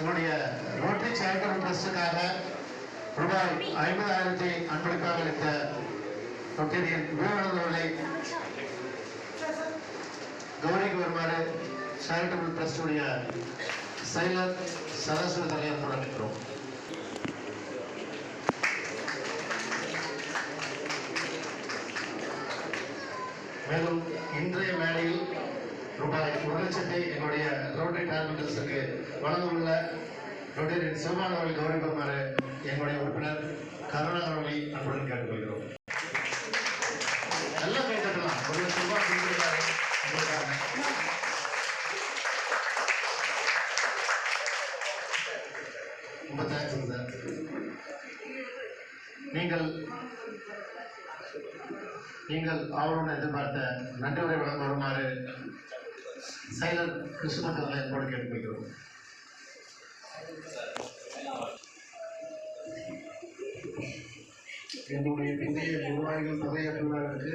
என்னுடைய rotary charitable ட்ரஸ்டுக்காக ரூபாய் 50,000 அன்பளிப்பாக அளித்த ரொட்டேரியன் விவேகானந்தர்களை கௌரிக்கு வருமாறு சேரிட்டபிள் ட்ரஸ்டுடைய செயலர் சதாசிவ தலைவர் தொடங்குகிறோம். மேலும் இன்றைய மேடையில் ரூபாய் 1,00,000 என்னுடைய ரோட்டரி டார்மெண்டர்ஸுக்கு வழங்கவுள்ள ரொட்டேரியன் சிவபால் அவர்கள் கௌரவிக்குமாறு எங்களுடைய உறுப்பினர் கருணா அவர்களை அன்புடன் கேட்டுக்கொள்கிறோம். நல்லா கைத்தட்டலாம். 1,00,000 ரூபாய் கொடுத்திருக்காரு. ரொம்ப தேங்க்ஸ் சார். நீங்கள் அவருடன் எதிர்பார்த்த நன்றி உரை வழங்க வருமாறு செயலர் கிருஷ்ணமூர்த்தி என்போடு கேட்டுக்கொள்கிறோம். என்னுடைய புதிய நிர்வாகிகள் பதவியேற்றுள்ளவர்களுக்கு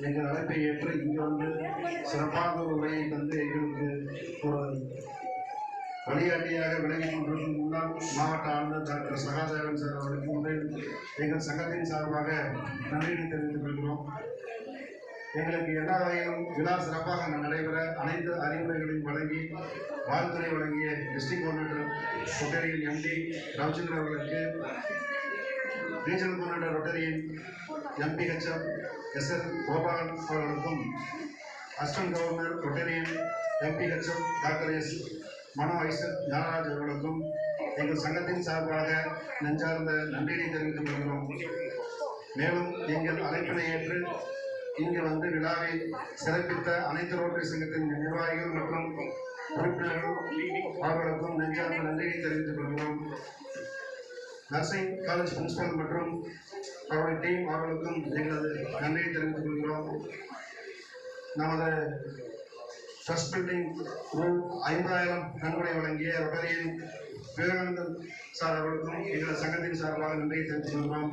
எங்கள் அழைப்பை ஏற்று இங்கு வந்து சிறப்பான உரையை தந்து எங்களுக்கு ஒரு வழிகாட்டியாக விலகிக் கொண்டிருக்கும் முன்னாள் மாவட்ட ஆளுநர் டாக்டர் சகாதேவன் சார் அவர்களுக்கு முதலில் எங்கள் சங்கத்தின் சார்பாக நன்றியை தெரிவித்துக் கொள்கிறோம். எங்களுக்கு எல்லா வகையிலும் விழா சிறப்பாக நடைபெற அனைத்து அறிவுரைகளையும் வழங்கி வாழ்த்துறை வழங்கிய district coordinator Rotarian MD Ravichandran அவர்களுக்கு, regional coordinator Rotarian MBHM SL Gopalan அவர்களுக்கும், assistant governor Rotarian MBHM doctor S Mano Isaac Gnanaraj அவர்களுக்கும் எங்கள் சங்கத்தின் சார்பாக நெஞ்சார்ந்த நன்றியை தெரிவித்துக் கொள்கிறோம். மேலும் எங்கள் அழைப்பினை ஏற்று இங்கு வந்து விழாவை சிறப்பித்த அனைத்து ரோட்டரி சங்கத்தின் நிர்வாகிகள் மற்றும் உறுப்பினர்கள் அவர்களுக்கும் நெஞ்சார்ந்த நன்றியை தெரிவித்துக் கொள்கிறோம். நர்சிங் காலேஜ் பிரின்சிபல் மற்றும் அவருடைய டீம் அவர்களுக்கும் எங்களது நன்றியை தெரிவித்துக் கொள்கிறோம். நமது ட்ரஸ்ட் பில்டிங் ரூம் 50,000 நன்கொடை வழங்கிய ரொட்டேரியன் விவேகானந்தன் சார் அவர்களுக்கும் எங்கள் சங்கத்தின் சார்பாக நன்றியை தெரிவித்துக் கொள்கிறோம்.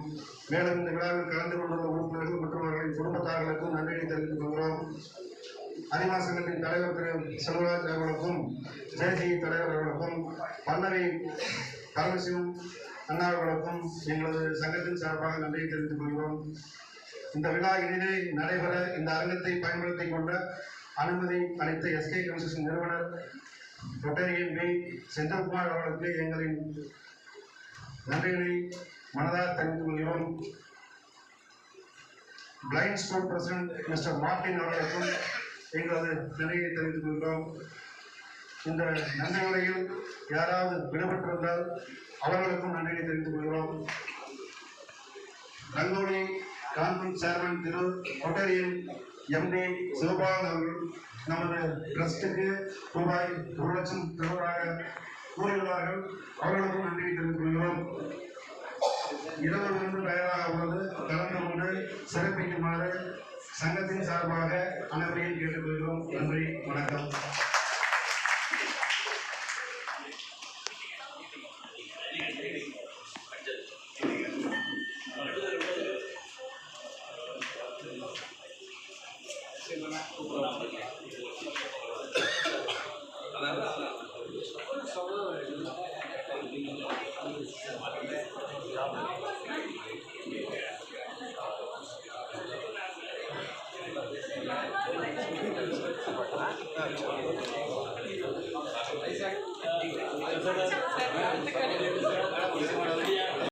மேலும் இந்த விழாவில் கலந்து கொண்டுள்ள உறுப்பினர்கள் மற்றும் அவர்களின் குடும்பத்தார்களுக்கும் நன்றியை தெரிவித்துக் கொள்கிறோம். அனிமா சங்கத்தின் தலைவர் திரு செல்வராஜ் அவர்களுக்கும், ஜெயசி தலைவர் அவர்களுக்கும், பல்லவி பரமசிவம் அண்ணா அவர்களுக்கும் எங்களது சங்கத்தின் சார்பாக நன்றியை தெரிவித்துக் கொள்கிறோம். இந்த விழா இனிதே நடைபெற இந்த அரங்கத்தை பயன்படுத்திக் கொண்ட அனுமதி அளித்த எஸ்கே கன்ஸ்ட்ரக்ஷன் நிறுவனர் ரொட்டேரியன் வி செந்தில்குமார் அவர்களுக்கு எங்களின் நன்றிகளை மனதார தெரிவித்துக் கொள்கிறோம். Blind school president mister Martin அவர்களுக்கும் எங்களது நன்றியை தெரிவித்துக் கொள்கிறோம். இந்த நன்றி உரையில் யாராவது விடுபட்டிருந்தால் அவர்களுக்கும் நன்றியை தெரிவித்துக் கொள்கிறோம். ரங்கோலி கான்ஃபரன்ஸ் சேர்மன் திரு ரொட்டேரியன் எம்டி சிவபாலன் அவர்கள் நமது ட்ரஸ்டுக்கு ரூபாய் 1,00,000 தருவதாக கூறியுள்ளார்கள். அவர்களுக்கும் நன்றியை தெரிவித்துக் கொள்கிறோம். இரவு தயாராக உள்ளது, கலந்து கொண்டு சிறப்பிக்குமாறு சங்கத்தின் சார்பாக அனைவரையும் கேட்டுக்கொள்கிறோம். நன்றி, வணக்கம். Isaac.